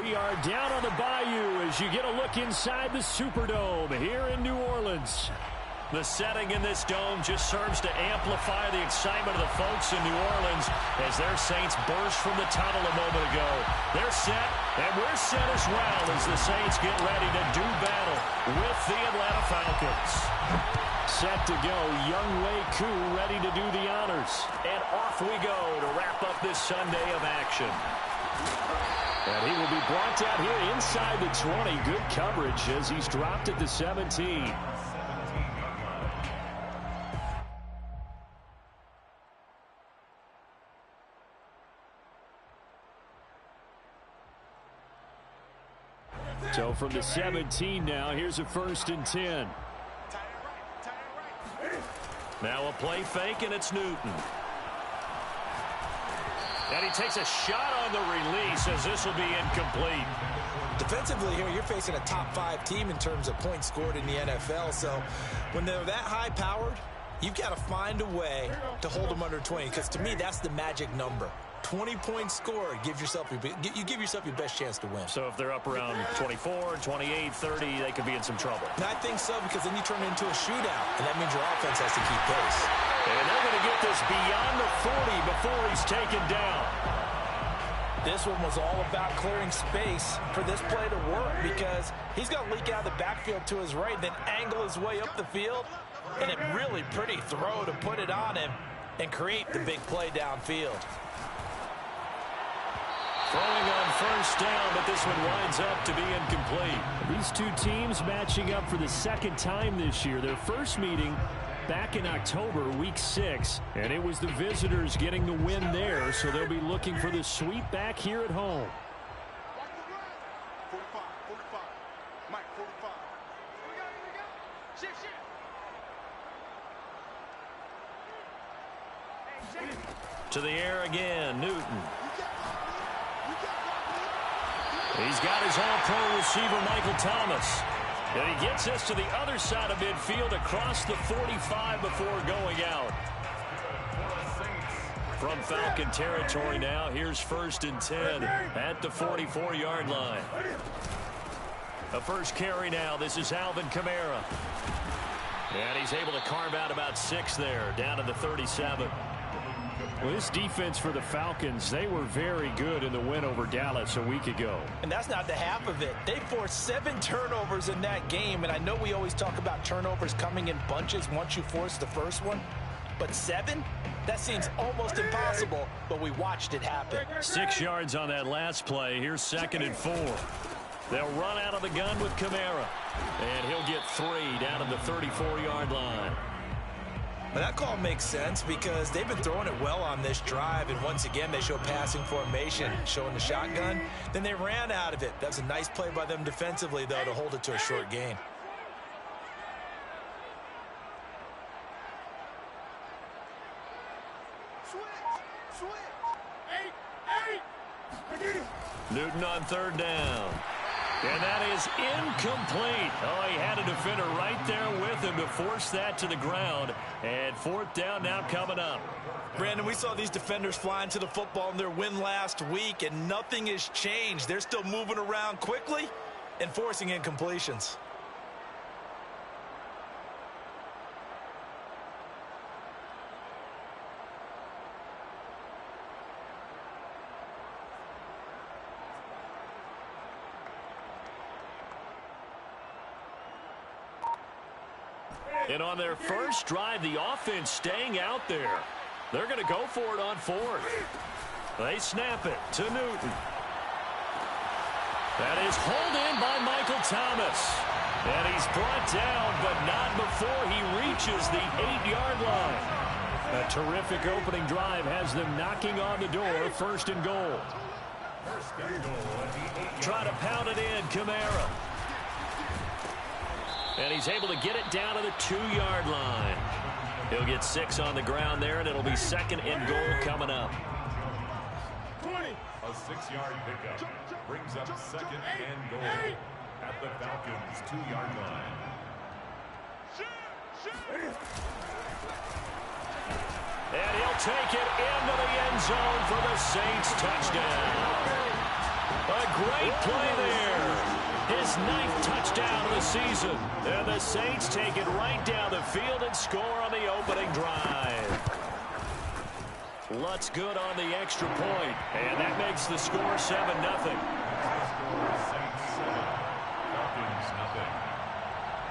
We are down on the bayou as you get a look inside the Superdome here in New Orleans. The setting in this dome just serves to amplify the excitement of the folks in New Orleans as their Saints burst from the tunnel a moment ago. They're set, and we're set as well as the Saints get ready to do battle with the Atlanta Falcons. Set to go, Younghoe Koo ready to do the honors. And off we go to wrap up this Sunday of action. And he will be brought down here inside the 20. Good coverage as he's dropped at the 17. So from the 17 now, here's a 1st and 10. Now a play fake, and it's Newton. And he takes a shot on the release as this will be incomplete. Defensively here, you're facing a top 5 team in terms of points scored in the NFL. So when they're that high-powered, you've got to find a way to hold them under 20, because to me, that's the magic number. 20 points scored, you give yourself your best chance to win. So if they're up around 24, 28, 30, they could be in some trouble. And I think so, because then you turn it into a shootout, and that means your offense has to keep pace. And they're going to get this beyond the 40 before he's taken down. This one was all about clearing space for this play to work, because he's going to leak out of the backfield to his right, then angle his way up the field, and a really pretty throw to put it on him and create the big play downfield. Throwing on 1st down, but this one winds up to be incomplete. These two teams matching up for the 2nd time this year. Their first meeting back in October, week 6, and it was the visitors getting the win there, so they'll be looking for the sweep back here at home. 45, 45. Mike, 45. To the air again, Newton. He's got his all-pro receiver, Michael Thomas. And he gets this to the other side of midfield across the 45 before going out. From Falcon territory now, here's 1st and 10 at the 44-yard line. A first carry now. This is Alvin Kamara. And he's able to carve out about 6 there, down to the 37. Well, this defense for the Falcons, they were very good in the win over Dallas a week ago. And that's not the half of it. They forced 7 turnovers in that game, and I know we always talk about turnovers coming in bunches once you force the first one, but 7? That seems almost impossible, but we watched it happen. 6 yards on that last play. Here's 2nd and 4. They'll run out of the gun with Kamara, and he'll get 3 down at the 34-yard line. But that call makes sense because they've been throwing it well on this drive, and once again they show passing formation, showing the shotgun. Then they ran out of it. That's a nice play by them defensively, though, to hold it to a short gain. Newton on 3rd down. And that is incomplete. Oh, he had a defender right there with him to force that to the ground. And 4th down now coming up. Brandon, we saw these defenders flying to the football in their win last week, and nothing has changed. They're still moving around quickly and forcing incompletions. And on their first drive, the offense staying out there. They're going to go for it on 4th. They snap it to Newton. That is hauled in by Michael Thomas. And he's brought down, but not before he reaches the 8-yard line. A terrific opening drive has them knocking on the door. 1st and goal. Try to pound it in, Kamara. And he's able to get it down to the 2-yard line. He'll get 6 on the ground there, and it'll be 2nd and goal coming up. 20. A 6-yard pickup brings up 2nd and goal at the Falcons' 2-yard line. And he'll take it into the end zone for the Saints touchdown. A great play there. His 9th touchdown of the season. And the Saints take it right down the field and score on the opening drive. Lutz good on the extra point. And that makes the score 7-0.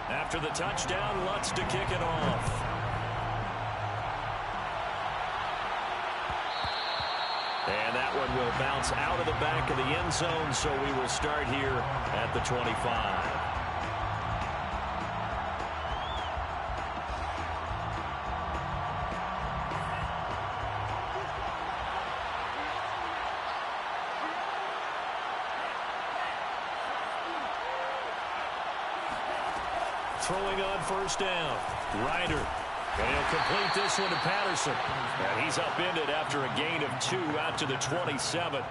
After the touchdown, Lutz to kick it off. And that one will bounce out of the back of the end zone, so we will start here at the 25. Throwing on first down. Ryder. And he'll complete this one to Patterson. And he's upended after a gain of 2 out to the 27.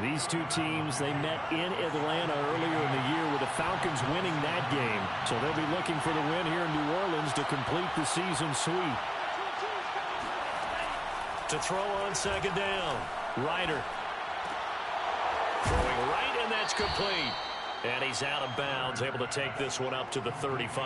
These two teams, they met in Atlanta earlier in the year with the Falcons winning that game. So they'll be looking for the win here in New Orleans to complete the season sweep. To throw on second down. Ryder. Throwing right, and that's complete. And he's out of bounds, able to take this one up to the 35.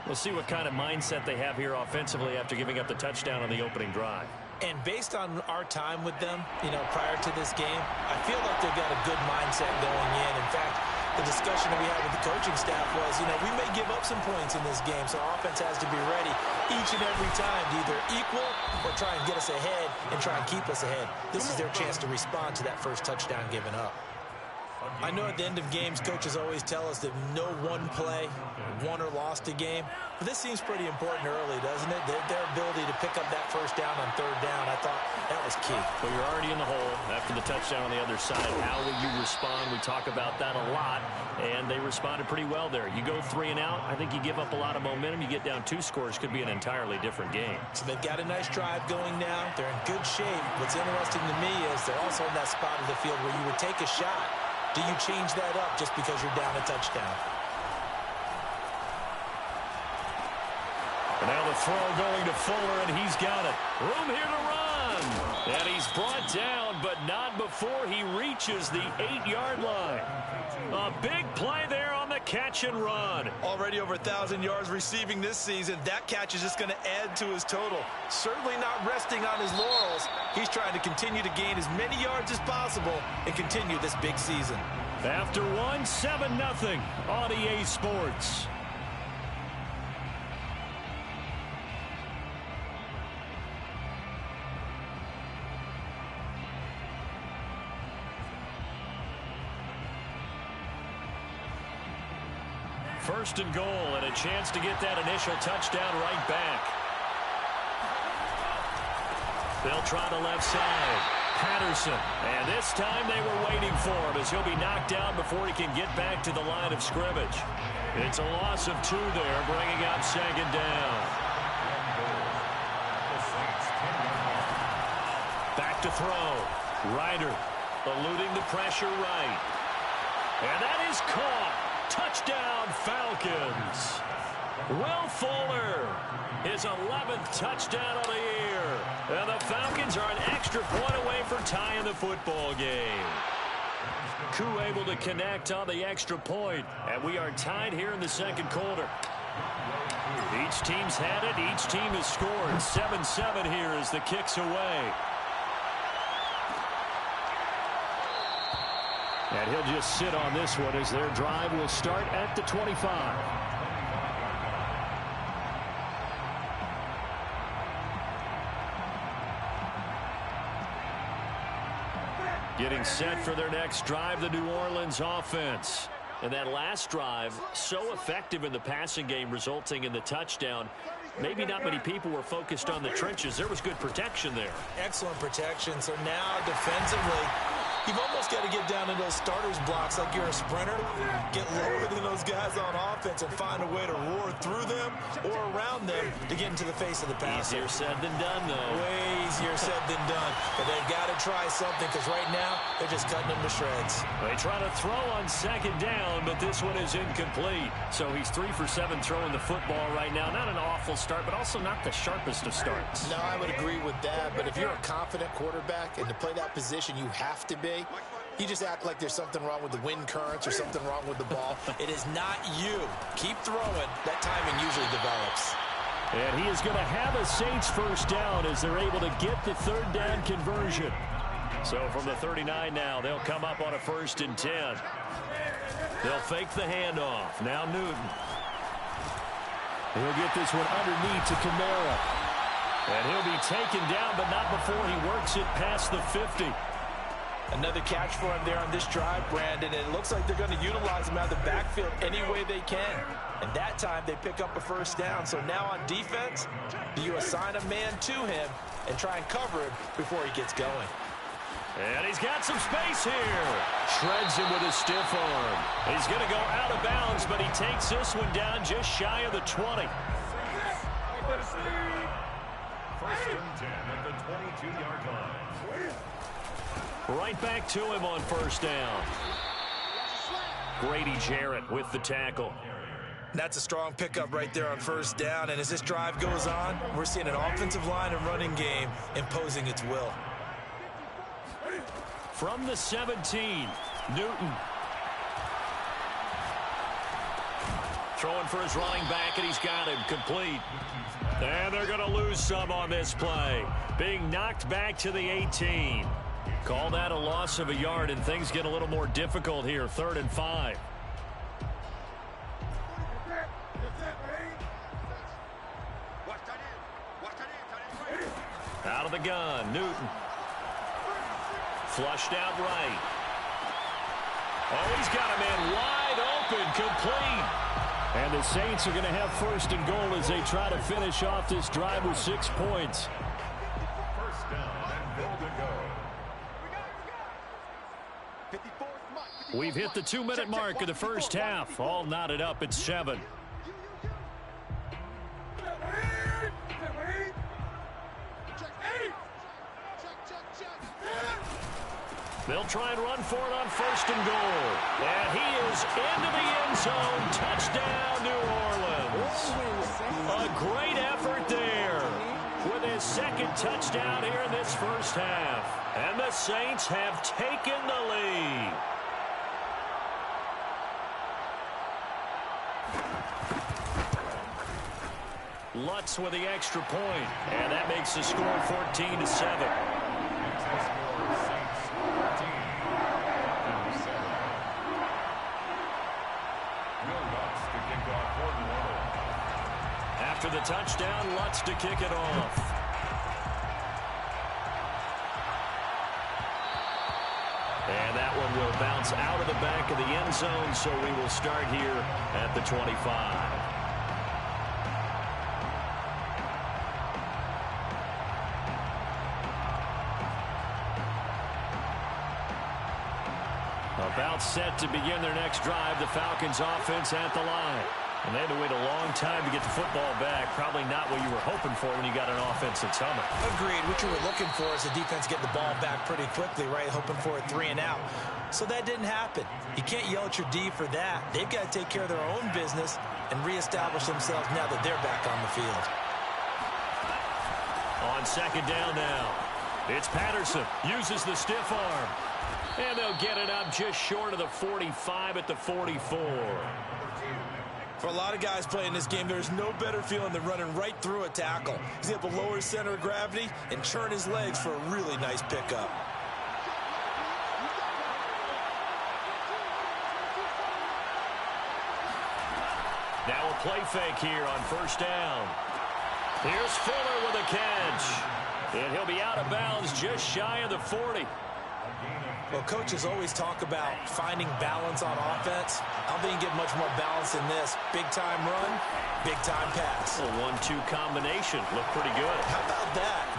We'll see what kind of mindset they have here offensively after giving up the touchdown on the opening drive. And based on our time with them, prior to this game, I feel like they've got a good mindset going in. In fact, the discussion that we had with the coaching staff was, we may give up some points in this game, so our offense has to be ready each and every time to either equal or try and get us ahead and try and keep us ahead. This is their chance to respond to that first touchdown given up. I know at the end of games, coaches always tell us that no one play won or lost a game. But this seems pretty important early, doesn't it? Their ability to pick up that first down on third down, I thought that was key. Well, you're already in the hole after the touchdown on the other side. How will you respond? We talk about that a lot, and they responded pretty well there. You go 3 and out, I think you give up a lot of momentum. You get down 2 scores, could be an entirely different game. So they've got a nice drive going now. They're in good shape. What's interesting to me is they're also in that spot of the field where you would take a shot. Do you change that up just because you're down a touchdown? And now the throw going to Fuller, and he's got it. Room here to run. And he's brought down, but not before he reaches the 8-yard line. A big play there on the catch and run. Already over 1,000 yards receiving this season. That catch is just going to add to his total. Certainly not resting on his laurels. He's trying to continue to gain as many yards as possible and continue this big season. After 7-0 on EA Sports. First and goal, and a chance to get that initial touchdown right back. They'll try the left side. Patterson, and this time they were waiting for him as he'll be knocked down before he can get back to the line of scrimmage. It's a loss of 2 there, bringing up second down. Back to throw. Ryder eluding the pressure right. And that is caught. Touchdown, Falcons. Will Fuller, his 11th touchdown of the year. And the Falcons are an extra point away from tying the football game. Koo able to connect on the extra point, and we are tied here in the second quarter. Each team's had it. Each team has scored. 7-7 here as the kick's away. And he'll just sit on this one as their drive will start at the 25. Getting set for their next drive, the New Orleans offense. And that last drive, so effective in the passing game, resulting in the touchdown. Maybe not many people were focused on the trenches. There was good protection there. Excellent protection. So now defensively, you've almost got to get down into those starters blocks like you're a sprinter. Get lower than those guys on offense and find a way to roar through them or around them to get into the face of the passer. Easier said than done, though. Way easier said than done. But they've got to try something because right now they're just cutting them to shreds. They try to throw on second down, but this one is incomplete. So he's 3 for 7 throwing the football right now. Not an awful start, but also not the sharpest of starts. No, I would agree with that. But if you're a confident quarterback and to play that position, you have to be. be, you just act like there's something wrong with the wind currents or something wrong with the ball. It is not you. Keep throwing. That timing usually develops. And he is going to have a Saints first down as they're able to get the third down conversion. So from the 39 now, they'll come up on a 1st and 10. They'll fake the handoff. Now Newton. He'll get this one underneath to Kamara. And he'll be taken down, but not before he works it past the 50. Another catch for him there on this drive, Brandon, and it looks like they're going to utilize him out of the backfield any way they can. And that time they pick up a first down. So now on defense, you assign a man to him and try and cover him before he gets going. And he's got some space here. Shreds him with a stiff arm. He's going to go out of bounds, but he takes this one down just shy of the 20. 1st and 10 at the 22-yard line. Right back to him on 1st down. Grady Jarrett with the tackle. That's a strong pickup right there on 1st down. And as this drive goes on, we're seeing an offensive line and running game imposing its will. From the 17, Newton. Throwing for his running back, and he's got him complete. And they're going to lose some on this play. Being knocked back to the 18. Call that a loss of a yard, and things get a little more difficult here. 3rd and 5. Out of the gun, Newton. Flushed out right. Oh, he's got a man wide open, complete. And the Saints are going to have 1st and goal as they try to finish off this drive with 6 points. 1st down and goal to go. We've hit the 2-minute mark of the first half. All knotted up at 7. They'll try and run for it on 1st and goal. And he is into the end zone. Touchdown, New Orleans. A great effort there with his 2nd touchdown here in this first half. And the Saints have taken the lead. Lutz with the extra point. And that makes the score 14-7. After the touchdown, Lutz to kick it off. And that one will bounce out of the back of the end zone, so we will start here at the 25. About set to begin their next drive, the Falcons offense at the line. And they had to wait a long time to get the football back. Probably not what you were hoping for when you got an offense that's humming. Agreed. What you were looking for is the defense get the ball back pretty quickly, right? Hoping for a 3 and out. So that didn't happen. You can't yell at your D for that. They've got to take care of their own business and reestablish themselves now that they're back on the field. On 2nd down now, it's Patterson. Uses the stiff arm. And they'll get it up just short of the 45 at the 44. For a lot of guys playing this game, there's no better feeling than running right through a tackle. He's able to lower his center of gravity and turn his legs for a really nice pickup. Now a play fake here on 1st down. Here's Fuller with a catch. And he'll be out of bounds just shy of the 40. Well, coaches always talk about finding balance on offense. I don't think you get much more balance than this. Big-time run, big-time pass. A 1-2 combination. Looked pretty good. How about that?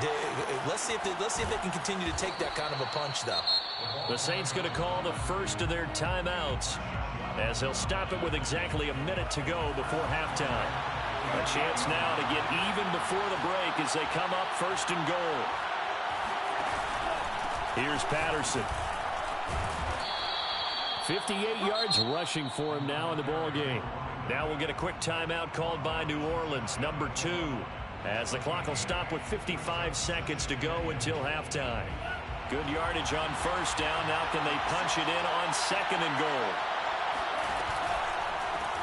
Let's see if they can continue to take that kind of a punch, though. The Saints going to call the first of their timeouts as they'll stop it with exactly a minute to go before halftime. A chance now to get even before the break as they come up 1st and goal. Here's Patterson. 58 yards rushing for him now in the ball game. Now we'll get a quick timeout called by New Orleans, number 2, as the clock will stop with 55 seconds to go until halftime. Good yardage on first down. Now can they punch it in on second and goal?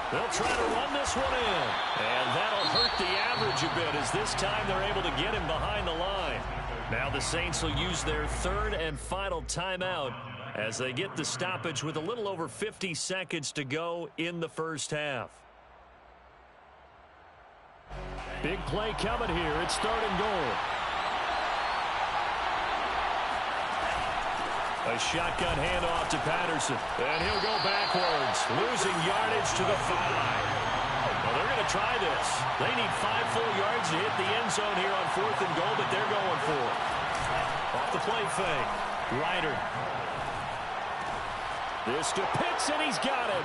They'll try to run this one in. And that'll hurt the average a bit as this time they're able to get him behind the line. Now the Saints will use their third and final timeout as they get the stoppage with a little over 50 seconds to go in the first half. Big play coming here. It's third and goal. A shotgun handoff to Patterson. And he'll go backwards, losing yardage to the 5. Well, they're going to try this. They need 5 full yards to hit the end zone here on fourth and goal, but they're going for it. Off the play fake. Ryder. This to Pitts, and he's got him.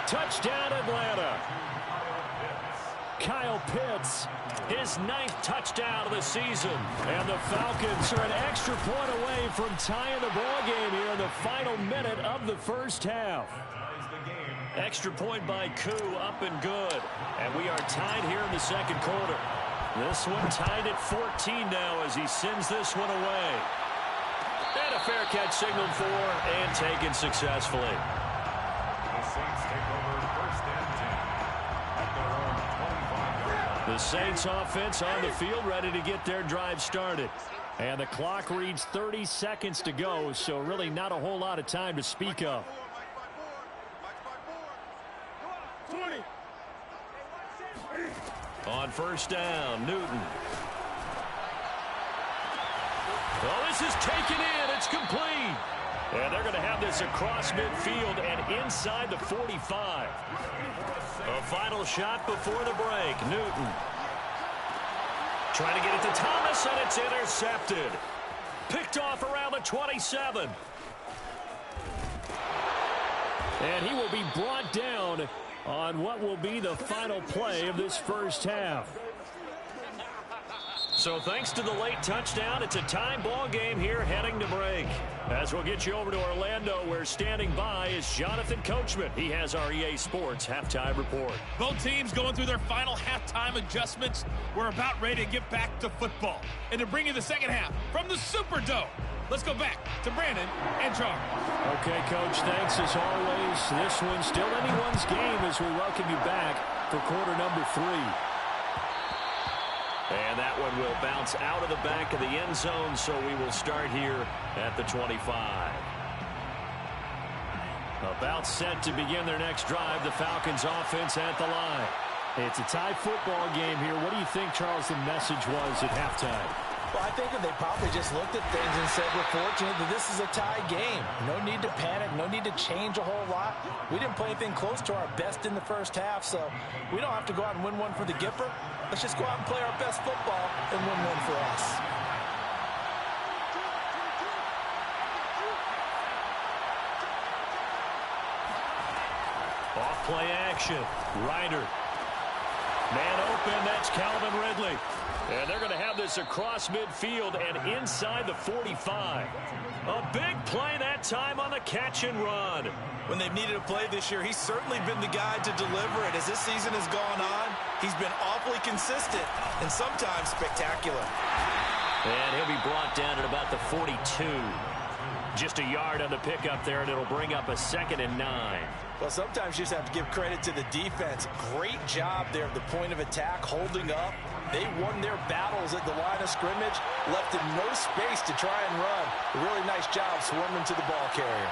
Touchdown, Atlanta. Kyle Pitts, his 9th touchdown of the season. And the Falcons are an extra point away from tying the ball game here in the final minute of the first half. Extra point by Koo, up and good. And we are tied here in the second quarter. This one tied at 14 now as he sends this one away. And a fair catch signaled for and taken successfully. The Saints take over first and 10 at their own 25. The Saints offense on the field ready to get their drive started. And the clock reads 30 seconds to go, so really not a whole lot of time to speak of. 20. On first down, Newton. Oh, this is taken in. It's complete. And they're going to have this across midfield and inside the 45. A final shot before the break. Newton. Trying to get it to Thomas, and it's intercepted. Picked off around the 27. And he will be brought down on what will be the final play of this first half. So thanks to the late touchdown, it's a tie ball game here heading to break. As we'll get you over to Orlando, where standing by is Jonathan Coachman. He has our EA Sports halftime report. Both teams going through their final halftime adjustments. We're about ready to get back to football. And to bring you the second half from the Superdome, let's go back to Brandon and Charles. Okay, Coach, thanks as always. This one's still anyone's game as we welcome you back for quarter number 3. And that one will bounce out of the back of the end zone, so we will start here at the 25. About set to begin their next drive, the Falcons offense at the line. It's a tie football game here. What do you think, Charles, the message was at halftime? Well, I think that they probably just looked at things and said, we're fortunate that this is a tie game. No need to panic, no need to change a whole lot. We didn't play anything close to our best in the first half, so we don't have to go out and win one for the Gipper. Let's just go out and play our best football and win one for us. Off play action. Ryder. Man open, that's Calvin Ridley. And they're going to have this across midfield and inside the 45. A big play that time on the catch and run. When they've needed a play this year, he's certainly been the guy to deliver it. As this season has gone on, he's been awfully consistent and sometimes spectacular. And he'll be brought down at about the 42. Just a yard on the pickup there, and it'll bring up a 2nd and 9. Well, sometimes you just have to give credit to the defense. Great job there at the point of attack, holding up. They won their battles at the line of scrimmage, left in no space to try and run. A really nice job swarming to the ball carrier.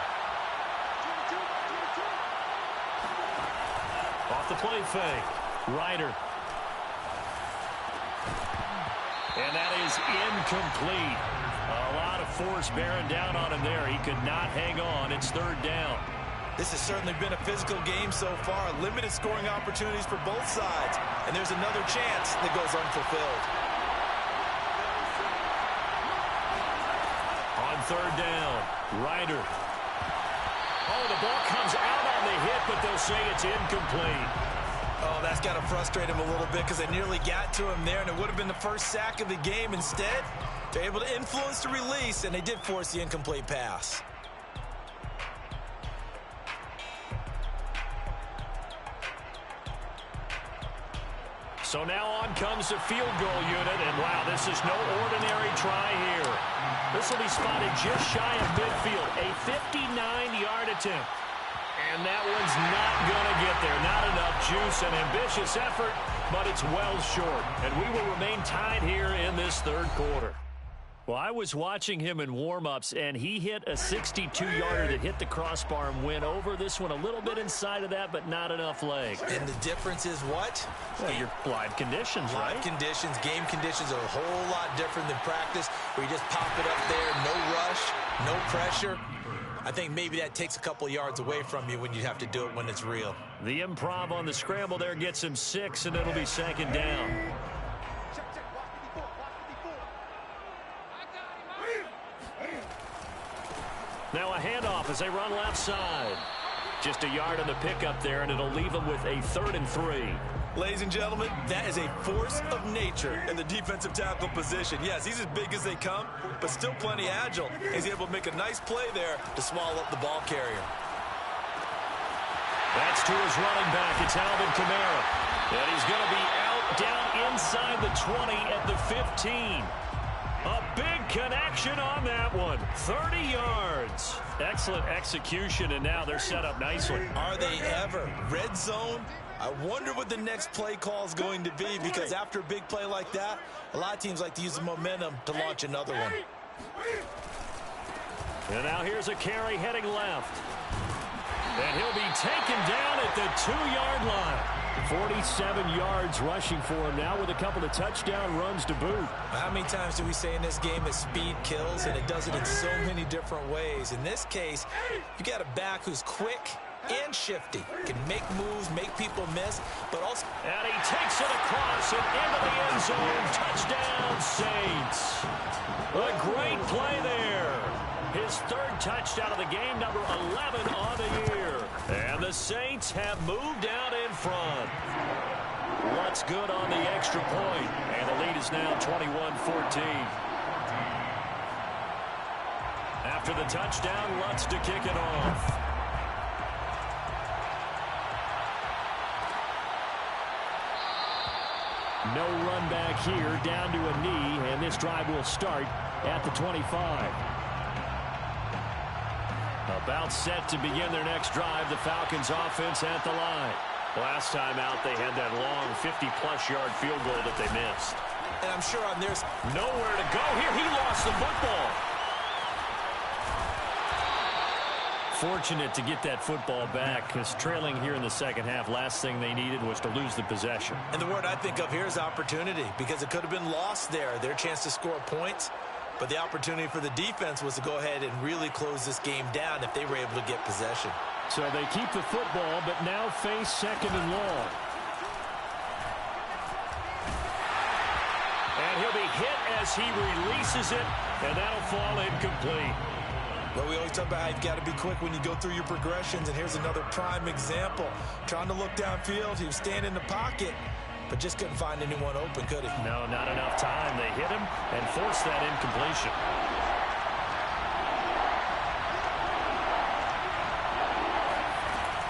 Off the play fake. Ryder. And that is incomplete. A lot of force bearing down on him there. He could not hang on. It's 3rd down. This has certainly been a physical game so far. Limited scoring opportunities for both sides. And there's another chance that goes unfulfilled. On 3rd down, Ryder. Oh, the ball comes out on the hit, but they'll say it's incomplete. Oh, that's got to frustrate him a little bit because they nearly got to him there, and it would have been the first sack of the game. Instead, they're able to influence the release, and they did force the incomplete pass. So now on comes the field goal unit, and wow, this is no ordinary try here. This will be spotted just shy of midfield, a 59-yard attempt. And that one's not going to get there. Not enough juice, an ambitious effort, but it's well short. And we will remain tied here in this third quarter. Well, I was watching him in warm-ups, and he hit a 62-yarder that hit the crossbar and went over. This one a little bit inside of that, but not enough leg. And the difference is what? Well, your live conditions, right? Live conditions, game conditions are a whole lot different than practice, where you just pop it up there, no rush, no pressure. I think maybe that takes a couple yards away from you when you have to do it when it's real. The improv on the scramble there gets him 6, and it'll be second down. Now a handoff as they run left side. Just a yard on the pickup there, and it'll leave them with a 3rd and 3. Ladies and gentlemen, that is a force of nature in the defensive tackle position. Yes, he's as big as they come, but still plenty agile. He's able to make a nice play there to swallow up the ball carrier. That's to his running back. It's Alvin Kamara. And he's going to be out down inside the 20 at the 15. A big connection on that one. 30 yards. Excellent execution, and now they're set up nicely. Are they ever? Red zone? I wonder what the next play call is going to be, because after a big play like that, a lot of teams like to use the momentum to launch another one. And now here's a carry heading left. And he'll be taken down at the 2-yard line. 47 yards rushing for him now with a couple of touchdown runs to boot. How many times do we say in this game that speed kills, and it does it in so many different ways? In this case, you got a back who's quick and shifty, can make moves, make people miss, but also... And he takes it across and into the end zone. Touchdown, Saints. A great play there. His 3rd touchdown of the game, number 11 on the year. And the Saints have moved out in front. What's good on the extra point? And the lead is now 21-14. After the touchdown, Lutz to kick it off. No run back here, down to a knee, and this drive will start at the 25. About set to begin their next drive, the Falcons offense at the line. Last time out, they had that long 50-plus yard field goal that they missed. And I'm sure on theirs, nowhere to go here. He lost the football. Fortunate to get that football back, because trailing here in the second half, last thing they needed was to lose the possession. And the word I think of here is opportunity, because it could have been lost there. Their chance to score points. But the opportunity for the defense was to go ahead and really close this game down if they were able to get possession. So they keep the football, but now face 2nd and long. And he'll be hit as he releases it, and that'll fall incomplete. Well, we always talk about how you've got to be quick when you go through your progressions, and here's another prime example. Trying to look downfield, he was standing in the pocket, but just couldn't find anyone open, could he? No, not enough time. They hit him and forced that incompletion.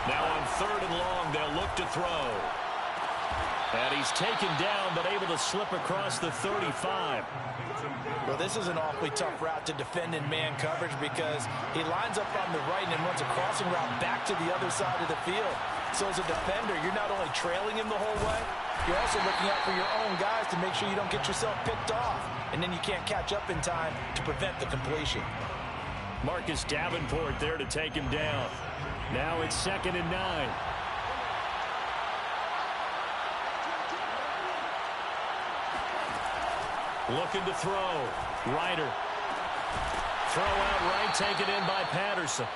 Now on 3rd and long, they'll look to throw. And he's taken down, but able to slip across the 35. Well, this is an awfully tough route to defend in man coverage, because he lines up on the right and then runs a crossing route back to the other side of the field. So as a defender, you're not only trailing him the whole way, you're also looking out for your own guys to make sure you don't get yourself picked off. And then you can't catch up in time to prevent the completion. Marcus Davenport there to take him down. Now it's 2nd and 9. Looking to throw. Ryder. Throw out right, taken in by Patterson.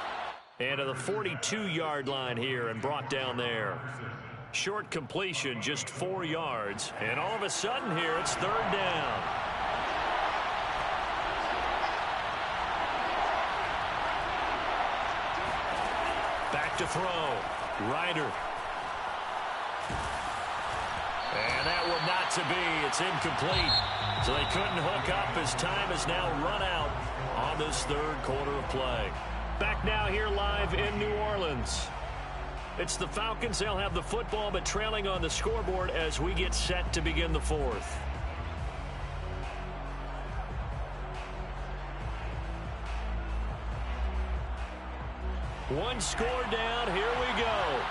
And to the 42-yard line here and brought down there. Short completion, just 4 yards. And all of a sudden here, it's 3rd down. Back to throw. Ryder. And that one not to be. It's incomplete. So they couldn't hook up as time has now run out on this 3rd quarter of play. Back now here live in New Orleans. It's the Falcons. They'll have the football, but trailing on the scoreboard as we get set to begin the fourth. One score down. Here we go.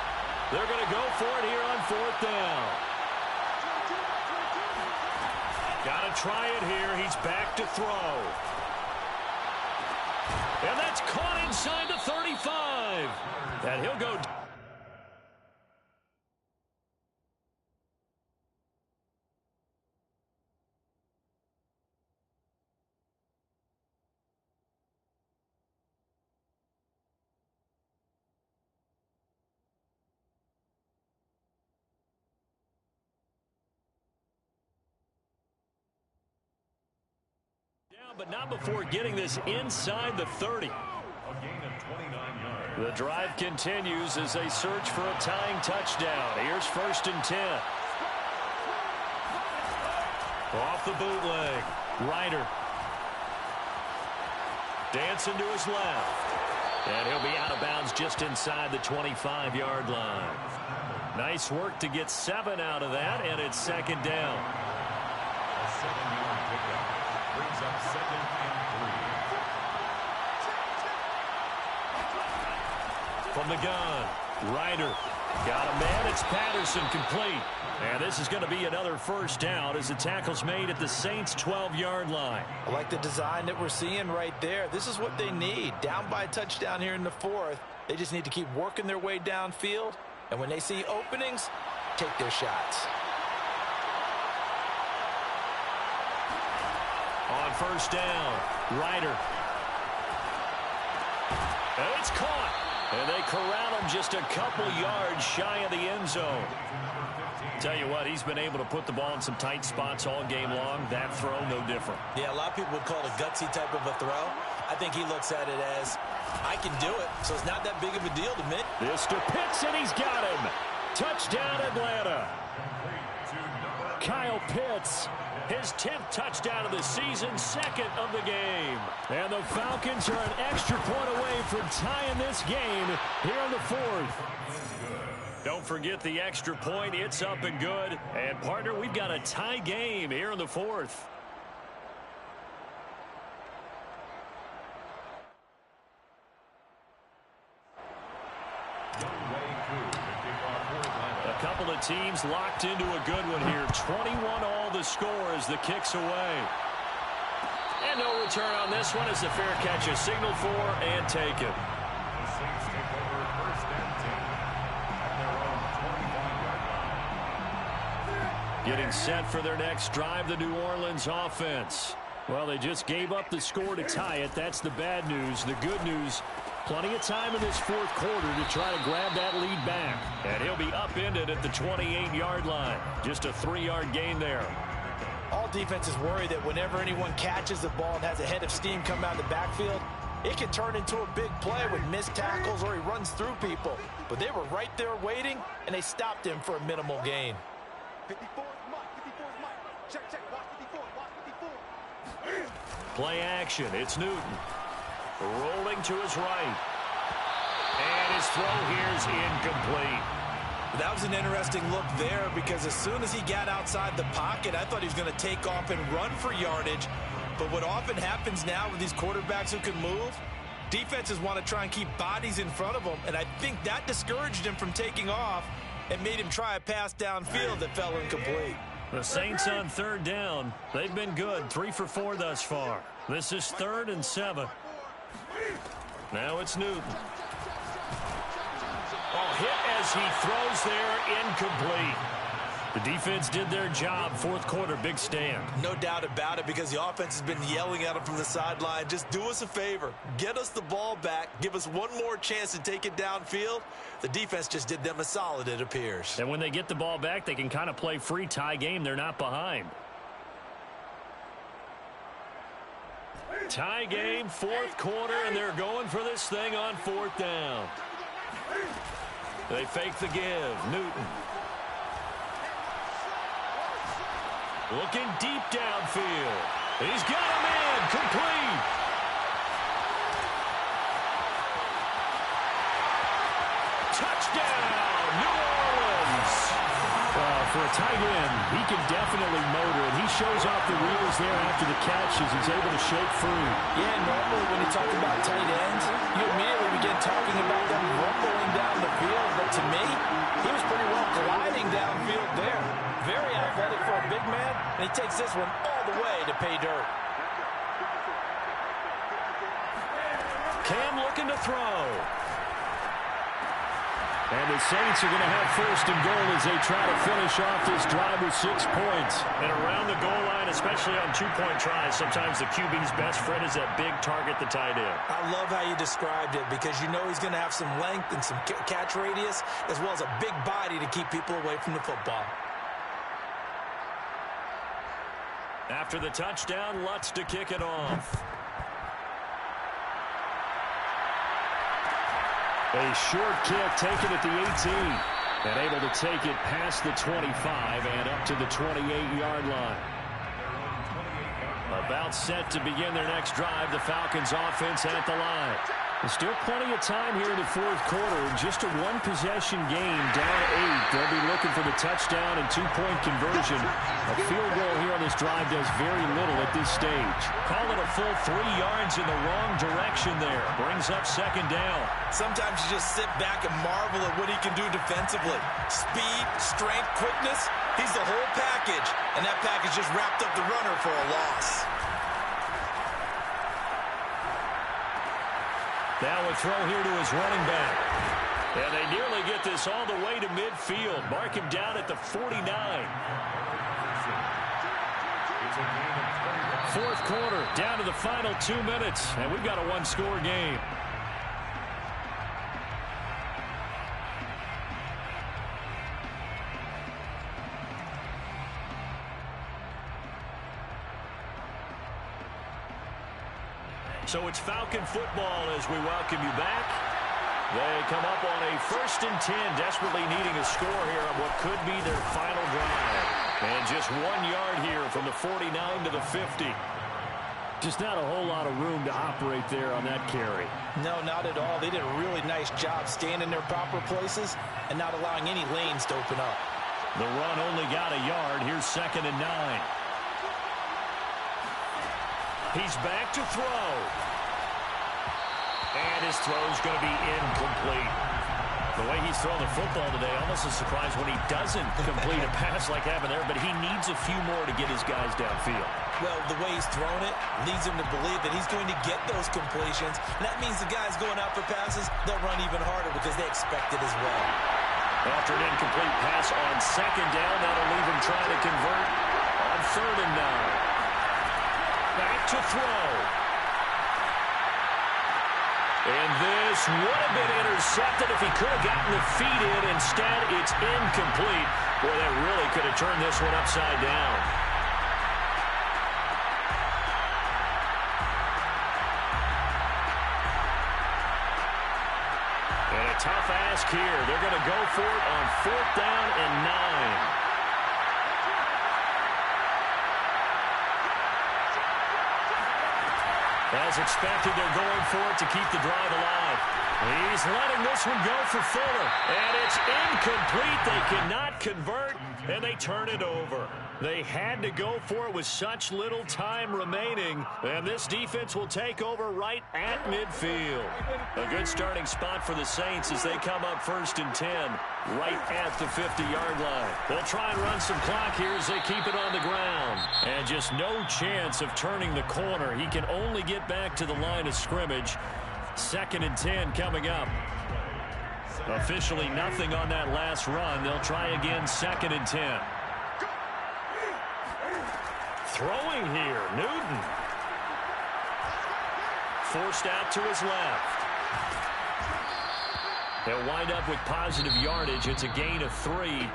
They're going to go for it here on fourth down. Got to try it here. He's back to throw. And that's caught inside the 35. And he'll go. But not before getting this inside the 30. A gain of 29 yards. The drive continues as they search for a tying touchdown. Here's 1st and 10. Off the bootleg. Ryder. Dancing to his left. And he'll be out of bounds just inside the 25-yard line. Nice work to get 7 out of that, and it's 2nd down. A 7-yard pickup. Brings up 2nd and 3. From the gun, Ryder got a man. It's Patterson, complete. And this is going to be another 1st down as the tackle's made at the Saints' 12-yard line. I like the design that we're seeing right there. This is what they need. Down by a touchdown here in the 4th. They just need to keep working their way downfield. And when they see openings, take their shots. On 1st down, Ryder. And it's caught. And they corral him just a couple yards shy of the end zone. Tell you what, he's been able to put the ball in some tight spots all game long. That throw, no different. Yeah, a lot of people would call it a gutsy type of a throw. I think he looks at it as, I can do it, so it's not that big of a deal to me. This to Pitts, and he's got him. Touchdown, Atlanta. Kyle Pitts, his 10th touchdown of the season, 2nd of the game. And the Falcons are an extra point away from tying this game here in the 4th. Don't forget the extra point. It's up and good. And, partner, we've got a tie game here in the 4th. A couple of teams locked into a good one here. 21-all the score as the kick's away. And no return on this one as the fair catch is signaled for and taken. The Saints take over 1st and 10 at their own 25-yard line. Getting set for their next drive, the New Orleans offense. Well, they just gave up the score to tie it. That's the bad news. The good news, plenty of time in this 4th quarter to try to grab that lead back. And he'll be upended at the 28-yard line. Just a 3-yard gain there. All defenses worry that whenever anyone catches the ball and has a head of steam come out of the backfield, it can turn into a big play with missed tackles or he runs through people. But they were right there waiting, and they stopped him for a minimal gain. 54 is Mike. 54 is Mike. Check, check. Watch 54. Watch 54. Play action. It's Newton. Rolling to his right. And his throw here is incomplete. That was an interesting look there because as soon as he got outside the pocket, I thought he was going to take off and run for yardage. But what often happens now with these quarterbacks who can move, defenses want to try and keep bodies in front of them, and I think that discouraged him from taking off and made him try a pass downfield that fell incomplete. The Saints on 3rd down. They've been good, 3 for 4 thus far. This is 3rd and 7. Now it's Newton. Oh, hit as he throws there, incomplete. The defense did their job. 4th quarter, big stand. No doubt about it because the offense has been yelling at him from the sideline. Just do us a favor. Get us the ball back. Give us one more chance to take it downfield. The defense just did them a solid, it appears. And when they get the ball back, they can kind of play free tie game. They're not behind. Tie game, 4th quarter, and they're going for this thing on 4th down. They fake the give. Newton. Looking deep downfield. He's got a man. Complete. Touchdown. for a tight end, he can definitely motor, and he shows off the wheels there after the catch as he's able to shake free. Yeah, normally when you talk about tight ends, you immediately begin talking about them rumbling down the field. But to me, he was pretty well gliding downfield there. Very athletic for a big man, and he takes this one all the way to pay dirt. Cam looking to throw. And the Saints are going to have first and goal as they try to finish off this drive with 6 points. And around the goal line, especially on two-point tries, sometimes the QB's best friend is that big target, the tight end. I love how you described it because you know he's going to have some length and some catch radius as well as a big body to keep people away from the football. After the touchdown, Lutz to kick it off. A short kick taken at the 18. And able to take it past the 25 and up to the 28-yard line. About set to begin their next drive. The Falcons offense at the line. There's still plenty of time here in the fourth quarter. Just a one-possession game, down 8. They'll be looking for the touchdown and two-point conversion. A field goal here on this drive does very little at this stage. Call it a full 3 yards in the wrong direction there. Brings up second down. Sometimes you just sit back and marvel at what he can do defensively. Speed, strength, quickness. He's the whole package. And that package just wrapped up the runner for a loss. Now a throw here to his running back. And they nearly get this all the way to midfield. Mark him down at the 49. Fourth quarter, down to the final 2 minutes. And we've got a one-score game. So it's Falcon football as we welcome you back. They come up on a 1st and 10, desperately needing a score here on what could be their final drive. And just 1 yard here from the 49 to the 50. Just not a whole lot of room to operate there on that carry. No, not at all. They did a really nice job staying in their proper places and not allowing any lanes to open up. The run only got a yard. Here's 2nd and 9. He's back to throw. And his throw's going to be incomplete. The way he's thrown the football today, almost a surprise when he doesn't complete a pass like happened there, but he needs a few more to get his guys downfield. Well, the way he's thrown it leads him to believe that he's going to get those completions. And that means the guys going out for passes, they'll run even harder because they expect it as well. After an incomplete pass on 2nd down, that'll leave him trying to convert on 3rd and 9. Back to throw. And this would have been intercepted if he could have gotten the feet in. Instead, it's incomplete. Boy, that really could have turned this one upside down. And a tough ask here. They're going to go for it on 4th down and 9. As expected, they're going for it to keep the drive alive. He's letting this one go for Fuller. And it's incomplete. They cannot convert, and they turn it over. They had to go for it with such little time remaining. And this defense will take over right at midfield. A good starting spot for the Saints as they come up 1st and 10, right at the 50-yard line. They'll try and run some clock here as they keep it on the ground. And just no chance of turning the corner. He can only get back to the line of scrimmage. 2nd and 10 coming up. Officially nothing on that last run. They'll try again 2nd and 10. Throwing here, Newton. Forced out to his left. They'll wind up with positive yardage. It's a gain of 3,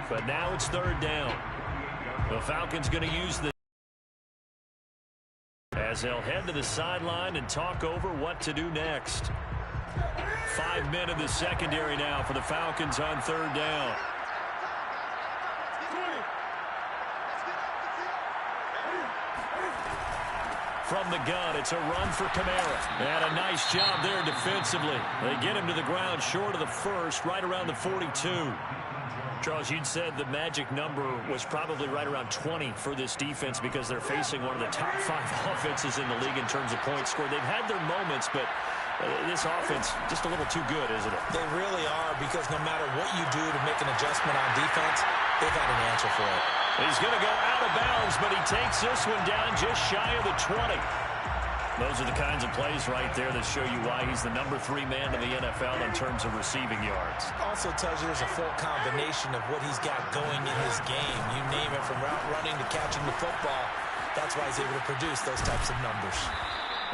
but now it's 3rd down. The Falcons going to use the as they'll head to the sideline and talk over what to do next. 5 men in the secondary now for the Falcons on 3rd down. From the gun, it's a run for Kamara. And a nice job there defensively. They get him to the ground short of the 1st, right around the 42. Charles, you'd said the magic number was probably right around 20 for this defense because they're facing one of the top 5 offenses in the league in terms of points scored. They've had their moments, but this offense just a little too good, isn't it? They really are, because no matter what you do to make an adjustment on defense, they've had an answer for it. He's going to go out of bounds, but he takes this one down just shy of the 20. Those are the kinds of plays right there that show you why he's the number 3 man in the NFL in terms of receiving yards. Also tells you there's a full combination of what he's got going in his game. You name it, from route running to catching the football. That's why he's able to produce those types of numbers.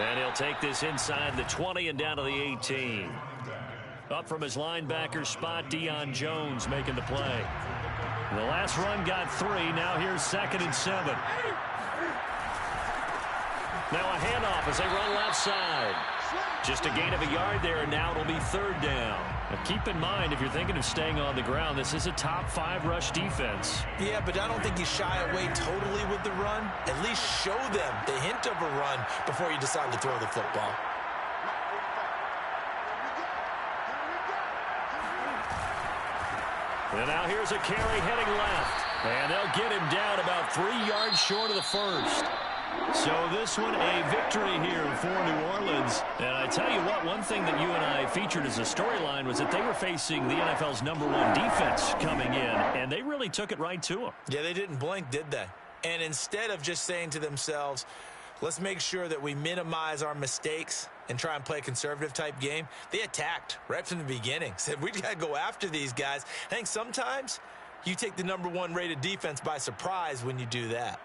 And he'll take this inside the 20 and down to the 18. Up from his linebacker spot, Deion Jones making the play. The last run got 3. Now here's 2nd and 7. Now a handoff as they run left side. Just a gain of a yard there, and now it'll be 3rd down. Now keep in mind, if you're thinking of staying on the ground, this is a top 5 rush defense. Yeah, but I don't think you shy away totally with the run. At least show them the hint of a run before you decide to throw the football. And now here's a carry heading left. And they'll get him down about 3 yards short of the first. So this one, a victory here for New Orleans. And I tell you what, one thing that you and I featured as a storyline was that they were facing the NFL's #1 defense coming in, and they really took it right to them. Yeah, they didn't blink, did they? And instead of just saying to themselves, let's make sure that we minimize our mistakes and try and play a conservative type game, they attacked right from the beginning. Said, we got to go after these guys. I think sometimes you take the #1 rated defense by surprise when you do that.